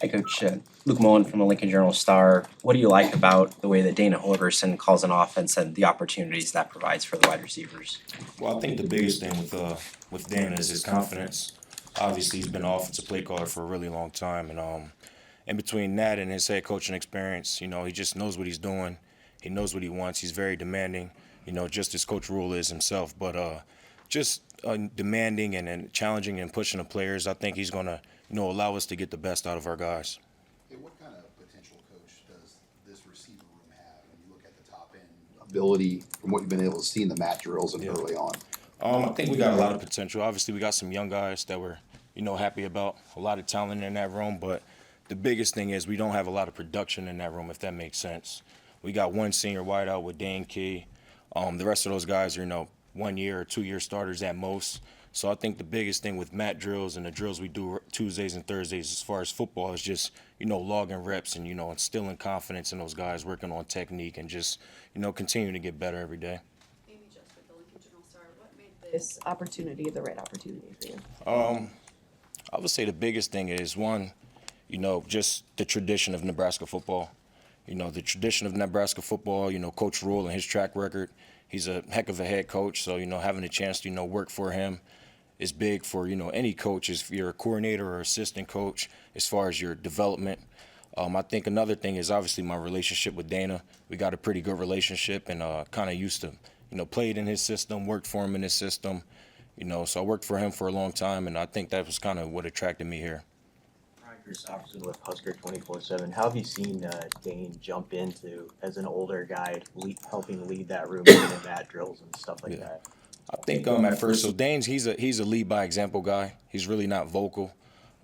Hi, Coach. Luke Mullen from the Lincoln Journal-Star. What do you like about the way that Dana Holgorsen calls an offense and the opportunities that provides for the wide receivers? Well, I think the biggest thing with Dana is his confidence. Obviously, he's been an offensive play caller for a really long time, and in between that and his head coaching experience, he just knows what he's doing. He knows what he wants. He's very demanding, just as Coach Rule is himself. But just demanding and challenging and pushing the players, I think he's gonna, allow us to get the best out of our guys. Hey, what kind of potential coach does this receiver room have when you look at the top end ability from what you've been able to see in the mat drills and early on? I think we got a lot of potential. Obviously, we got some young guys that we're, happy about. A lot of talent in that room, but the biggest thing is we don't have a lot of production in that room, if that makes sense. We got one senior wideout with Daikiel. The rest of those guys are, 1 year or 2 year starters at most. So I think the biggest thing with mat drills and the drills we do Tuesdays and Thursdays as far as football is just, logging reps and, instilling confidence in those guys, working on technique and just, continuing to get better every day. Amy just with the Lincoln Journal-Star, what made this opportunity the right opportunity for you? I would say the biggest thing is one, just the tradition of Nebraska football. The tradition of Nebraska football, Coach Rule and his track record. He's a heck of a head coach, so, having a chance to, work for him is big for, any coach, if you're a coordinator or assistant coach, as far as your development. I think another thing is obviously my relationship with Dana. We got a pretty good relationship and kind of used to, played in his system, worked for him in his system. So I worked for him for a long time, and I think that was kind of what attracted me here. Chris Opperson with Husker 24/7. How have you seen Dane jump into as an older guy, helping lead that room in mat drills and stuff like that? I think at first, so Dane's he's a lead by example guy. He's really not vocal,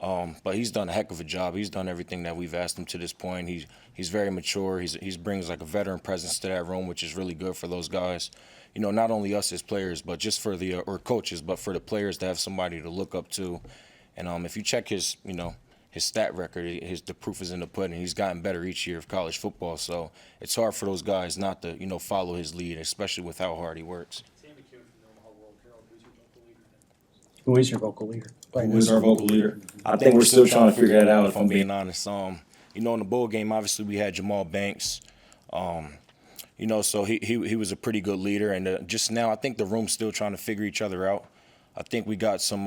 but he's done a heck of a job. He's done everything that we've asked him to this point. He's very mature. He brings like a veteran presence to that room, which is really good for those guys. Not only us as players, but just for the or coaches, but for the players to have somebody to look up to. And if you check his his stat record, the proof is in the pudding. He's gotten better each year of college football, so it's hard for those guys not to follow his lead, especially with how hard he works. Who is your vocal leader? Who is our vocal leader? I think we're still trying to figure that out, if I'm being honest. In the bowl game, obviously we had Jamal Banks. So he was a pretty good leader, and just now I think the room's still trying to figure each other out. I think we got some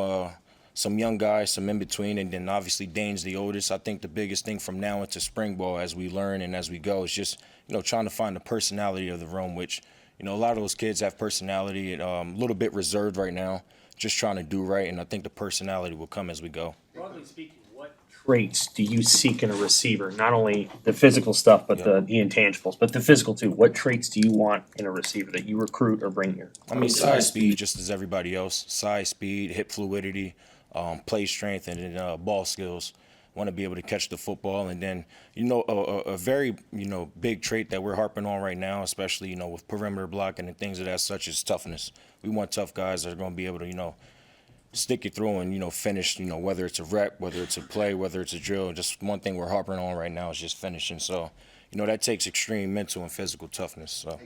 young guys, some in between, and then obviously Dane's the oldest. I think the biggest thing from now into spring ball, as we learn and as we go, is just trying to find the personality of the room, which a lot of those kids have personality, a little bit reserved right now, just trying to do right, and I think the personality will come as we go. Broadly speaking, what traits do you seek in a receiver? Not only the physical stuff, but the intangibles, but the physical too. What traits do you want in a receiver that you recruit or bring here? I mean, size, speed, just as everybody else. Size, speed, hip fluidity, play strength, and then ball skills. Want to be able to catch the football, and then a very big trait that we're harping on right now, especially with perimeter blocking and things of that such, is toughness. We want tough guys that are going to be able to stick you through and finish. Whether it's a rep, whether it's a play, whether it's a drill. Just one thing we're harping on right now is just finishing. So that takes extreme mental and physical toughness. So.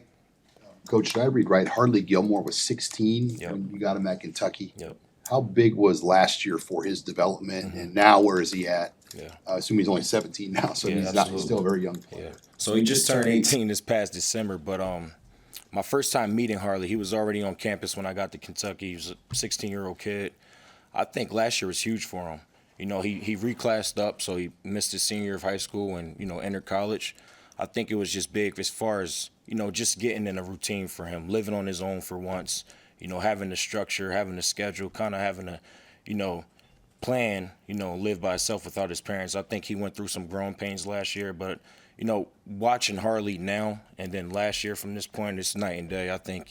Coach, did I read right? Harley Gilmore was 16 Yep. when you got him at Kentucky. Yep. How big was last year for his development, and now where is he at? Yeah. I assume he's only 17 now, so he's still a very young player. Yeah. So he just turned 18 this past December, but my first time meeting Harley, he was already on campus when I got to Kentucky. He was a 16-year-old kid. I think last year was huge for him. He reclassed up, so he missed his senior year of high school and entered college. I think it was just big as far as just getting in a routine for him, living on his own for once. Having the structure, having the schedule, kind of having a plan, live by himself without his parents. I think he went through some growing pains last year, but, watching Harley now and then last year from this point, it's night and day. I think,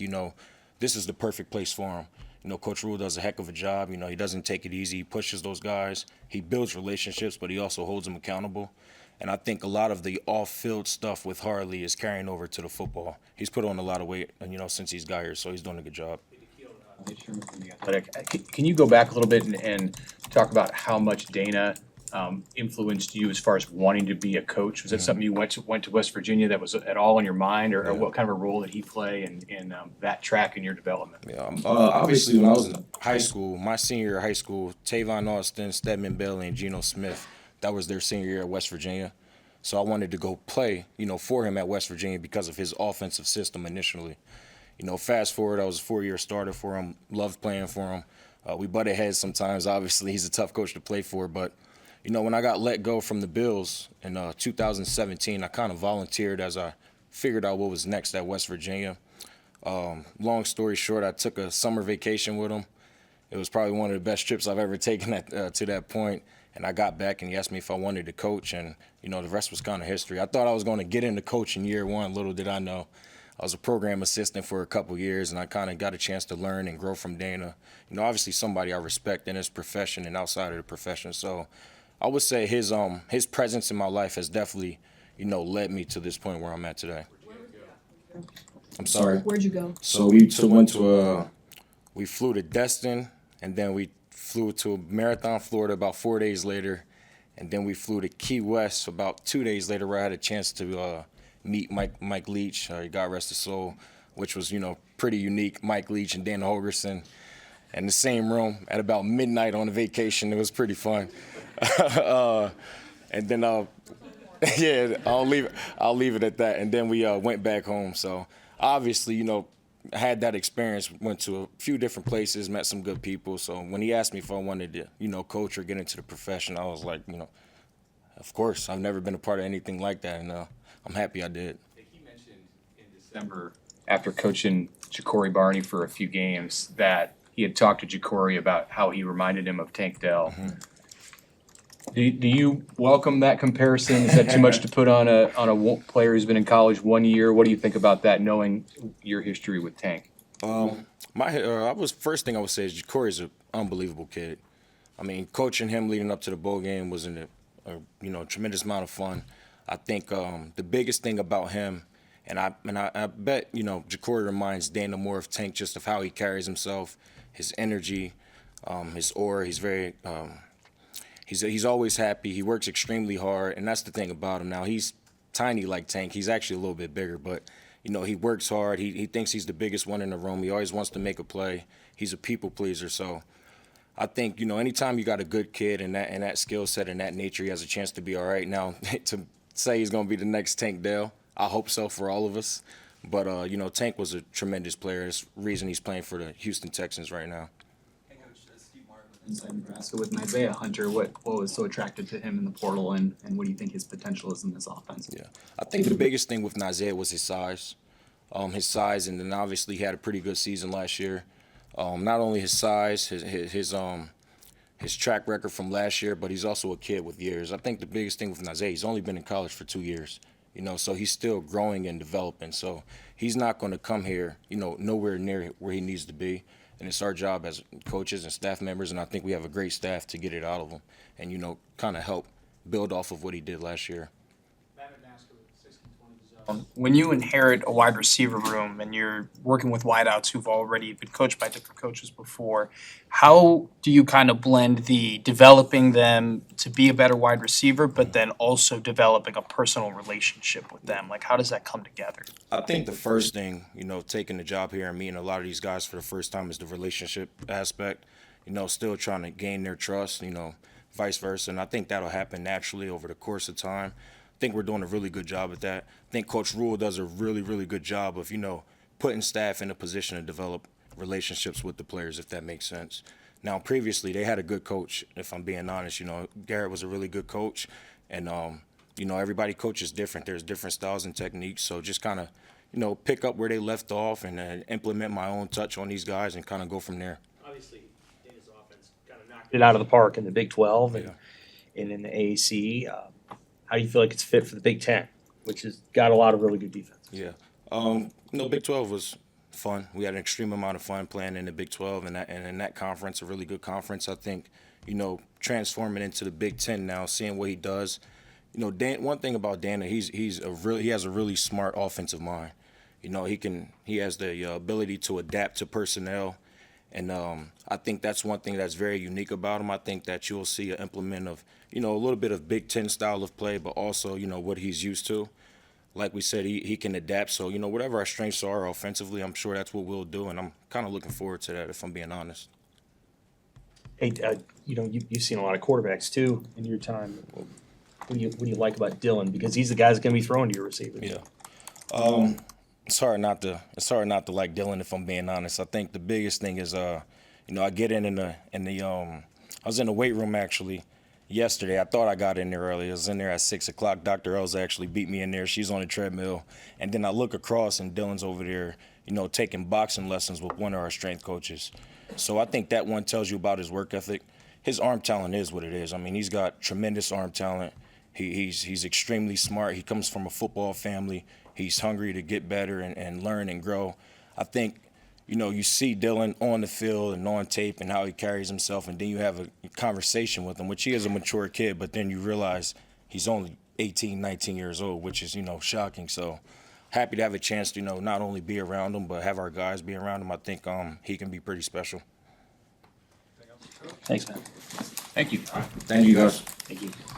this is the perfect place for him. Coach Rule does a heck of a job. He doesn't take it easy. He pushes those guys. He builds relationships, but he also holds them accountable. And I think a lot of the off-field stuff with Harley is carrying over to the football. He's put on a lot of weight, since he's got here, so he's doing a good job. Can you go back a little bit and talk about how much Dana influenced you as far as wanting to be a coach? Was that something you went to West Virginia that was at all on your mind, or what kind of a role did he play in that track in your development? Yeah, obviously when I was in high school, my senior year of high school, Tavon Austin, Stedman Bailey, and Geno Smith, that was their senior year at West Virginia. So I wanted to go play, for him at West Virginia because of his offensive system initially. Fast forward, I was a 4-year starter for him, loved playing for him. We butted heads sometimes. Obviously, he's a tough coach to play for. But, when I got let go from the Bills in 2017, I kind of volunteered as I figured out what was next at West Virginia. Long story short, I took a summer vacation with him. It was probably one of the best trips I've ever taken to that point. And I got back and he asked me if I wanted to coach. And, the rest was kind of history. I thought I was going to get into coaching year one. Little did I know. I was a program assistant for a couple years, and I kind of got a chance to learn and grow from Dana. Obviously somebody I respect in his profession and outside of the profession. So I would say his presence in my life has definitely, led me to this point where I'm at today. I'm sorry. Where'd you go? So we flew to Destin, and then we flew to Marathon, Florida about 4 days later, and then we flew to Key West about 2 days later, where I had a chance to meet Mike Leach, God rest his soul, which was, pretty unique. Mike Leach and Dana Holgorsen in the same room at about midnight on a vacation. It was pretty fun. And then, yeah, I'll leave it at that. And then we went back home. So obviously, I had that experience, went to a few different places, met some good people. So when he asked me if I wanted to, coach or get into the profession, I was like, of course. I've never been a part of anything like that, and I'm happy I did. He mentioned in December, after coaching Ja'Cory Barney for a few games, that he had talked to Ja'Cory about how he reminded him of Tank Dell. Mm-hmm. Do you welcome that comparison? Is that too much to put on a player who's been in college 1 year? What do you think about that, knowing your history with Tank? First thing I would say is Ja'Cory's an unbelievable kid. I mean, coaching him leading up to the bowl game was a tremendous amount of fun. I think the biggest thing about him, and I bet Ja'Cory reminds Dana more of Tank, just of how he carries himself, his energy, his aura. He's very he's always happy. He works extremely hard, and that's the thing about him. Now he's tiny like Tank. He's actually a little bit bigger, but he works hard. He thinks he's the biggest one in the room. He always wants to make a play. He's a people pleaser, so. I think, anytime you got a good kid and that skill set and that nature, he has a chance to be all right. Now, to say he's going to be the next Tank Dell, I hope so for all of us. But, Tank was a tremendous player. That's the reason he's playing for the Houston Texans right now. Hey, Coach, Steve Martin with Inside Nebraska with Isaiah Hunter. What was so attractive to him in the portal, and what do you think his potential is in this offense? Yeah, I think the biggest thing with Isaiah was his size. And then obviously he had a pretty good season last year. Not only his size, his track record from last year, but he's also a kid with years. I think the biggest thing with Isaiah, he's only been in college for 2 years, so he's still growing and developing. So he's not going to come here, nowhere near where he needs to be. And it's our job as coaches and staff members, and I think we have a great staff to get it out of him and, kind of help build off of what he did last year. When you inherit a wide receiver room and you're working with wideouts who've already been coached by different coaches before, how do you kind of blend the developing them to be a better wide receiver, but then also developing a personal relationship with them? Like, how does that come together? I think the first thing, taking the job here and meeting a lot of these guys for the first time is the relationship aspect, still trying to gain their trust, vice versa. And I think that'll happen naturally over the course of time. I think we're doing a really good job at that. I think Coach Rule does a really, really good job of, putting staff in a position to develop relationships with the players, if that makes sense. Now, previously, they had a good coach, if I'm being honest. Garrett was a really good coach. And, everybody coaches different. There's different styles and techniques. So just kind of, pick up where they left off and implement my own touch on these guys and kind of go from there. Obviously, Dana's offense kind of knocked it out of the park in the Big 12 and in the AAC. How do you feel like it's fit for the Big 10, which has got a lot of really good defense? Yeah. Big 12 was fun. We had an extreme amount of fun playing in the Big 12 and in that conference, a really good conference. I think, transforming into the Big 10 now, seeing what he does. One thing about Dana, he has a really smart offensive mind. He has the ability to adapt to personnel. And I think that's one thing that's very unique about him. I think that you'll see an implement of, a little bit of Big Ten style of play, but also, what he's used to. Like we said, he can adapt. So, whatever our strengths are offensively, I'm sure that's what we'll do. And I'm kind of looking forward to that, if I'm being honest. Hey, you've seen a lot of quarterbacks too in your time. What do you like about Dylan? Because he's the guy that's going to be throwing to your receivers. Yeah. It's hard not to like Dylan, if I'm being honest. I think the biggest thing is I get I was in the weight room actually yesterday. I thought I got in there early. I was in there at 6 o'clock. Dr. Elza actually beat me in there. She's on the treadmill. And then I look across and Dylan's over there, taking boxing lessons with one of our strength coaches. So I think that one tells you about his work ethic. His arm talent is what it is. I mean, he's got tremendous arm talent. He's extremely smart. He comes from a football family. He's hungry to get better and learn and grow. I think, you see Dylan on the field and on tape and how he carries himself, and then you have a conversation with him, which he is a mature kid, but then you realize he's only 18, 19 years old, which is, shocking. So happy to have a chance to, not only be around him, but have our guys be around him. I think he can be pretty special. Thanks, man. Thank you. Thank you, guys. Thank you.